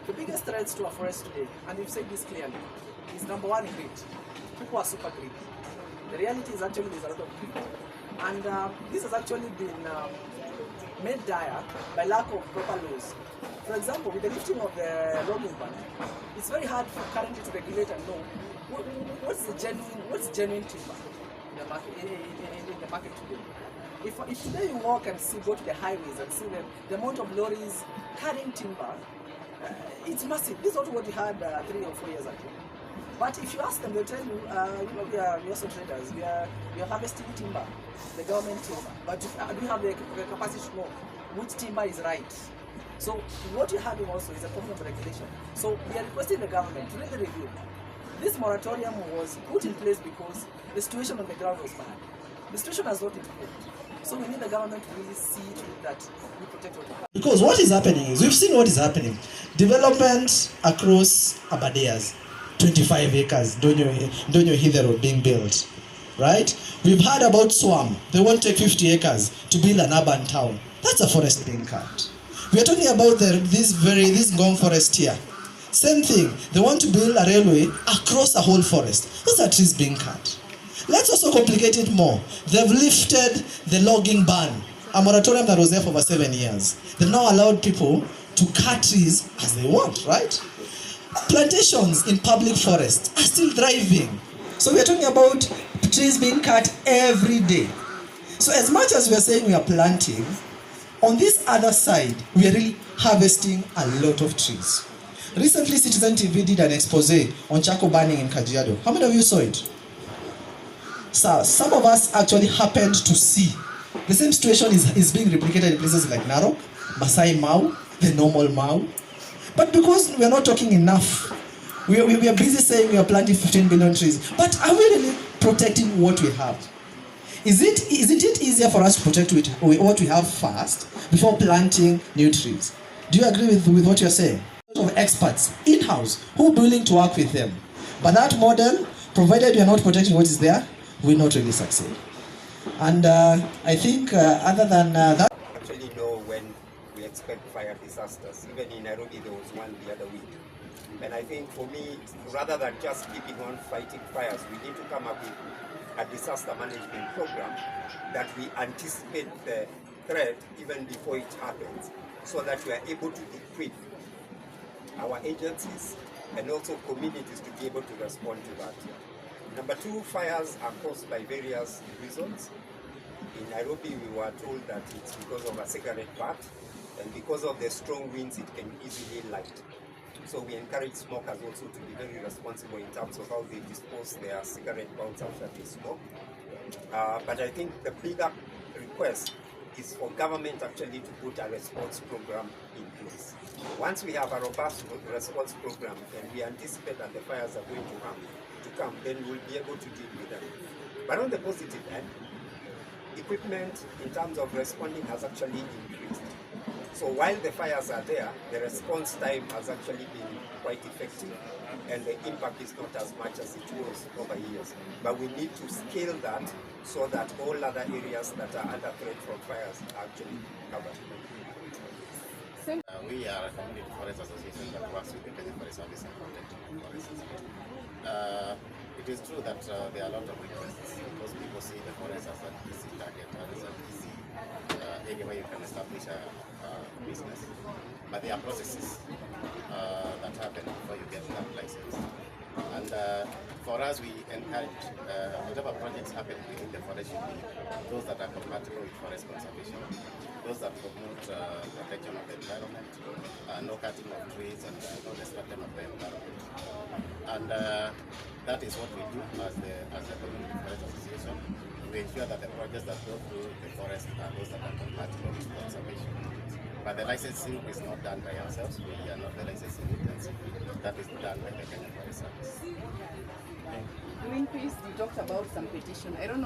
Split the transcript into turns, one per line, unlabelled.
The biggest threats to a forest today, and we've said this clearly, is number one, greed. People are super greedy. The reality is actually there's a lot of greed. And this has actually been made dire by lack of proper laws. For example, with the lifting of the logging ban, it's very hard for currently to regulate and know what's genuine timber in the market today. If today you walk and go to the highways and see the amount of lorries carrying timber, it's massive. This is not what we had 3 or 4 years ago. But if you ask them, they'll tell you, we are also traders. We are harvesting timber, the government timber. But we have the capacity to know which timber is right. So what you're having also is a problem of regulation. So we are requesting the government to really review. This moratorium was put in place because the situation on the ground was bad. The situation has not improved. So we need the government to really see to it that we protect what we have.
Because what is happening is, we've seen what is happening. Development across Abadeas, 25 acres, Donyo Hither Road being built, right? We've heard about Swam. They want to take 50 acres to build an urban town. That's a forest being cut. We are talking about this Gong forest here. Same thing. They want to build a railway across a whole forest. Those are trees being cut. Let's also complicate it more. They've lifted the logging ban, a moratorium that was there for over 7 years. They've now allowed people to cut trees as they want, right? Plantations in public forests are still thriving. So we are talking about trees being cut every day. So as much as we are saying we are planting, on this other side, we are really harvesting a lot of trees. Recently, Citizen TV did an expose on charcoal burning in Kajiado. How many of you saw it? So some of us actually happened to see the same situation is being replicated in places like Narok, Masai Mau, the normal Mau. But because we are not talking enough, we are busy saying we are planting 15 billion trees. But are we really protecting what we have? Isn't it easier for us to protect what we have first before planting new trees? Do you agree with what you're saying? Of experts in-house who are willing to work with them. But that model, provided you're not protecting what is there, will not really succeed. And I think other than that...
Actually know when we expect fire disasters. Even in Nairobi there was one the other week. And I think for me, rather than just keeping on fighting fires, we need to come up with a disaster management program that we anticipate the threat even before it happens, so that we are able to equip our agencies and also communities to be able to respond to that. Number 2, fires are caused by various reasons. In Nairobi, we were told that it's because of a cigarette butt, and because of the strong winds, it can easily light. So we encourage smokers also to be very responsible in terms of how they dispose their cigarette butts after they smoke. But I think the bigger request is for government actually to put a response program in place. Once we have a robust response program and we anticipate that the fires are going to come, then we'll be able to deal with them. But on the positive end, equipment in terms of responding has actually increased. So while the fires are there, the response time has actually been quite effective, and the impact is not as much as it was over years. But we need to scale that so that all other areas that are under threat from fires are actually covered.
We are a community forest association that works with the Kenya Forest Service and protecting forests. It is true that there are a lot of requests because people see the forest as an easy target, as an easy area where you can establish a business. But there are processes that happen before you get that license. And for us, we encourage whatever projects happen within the forest should be those that are compatible with forest conservation, those that promote protection of the environment, no cutting of trees, and no destruction of the environment. And that is what we do as the Community Forest Association. We ensure that the projects that go through the forest are those that are compatible with conservation. But the licensing is not done by ourselves. We are not the licensing agency. That is done by the Kenya Forest Service.
Greenpeace, you talked about some petition. I don't know.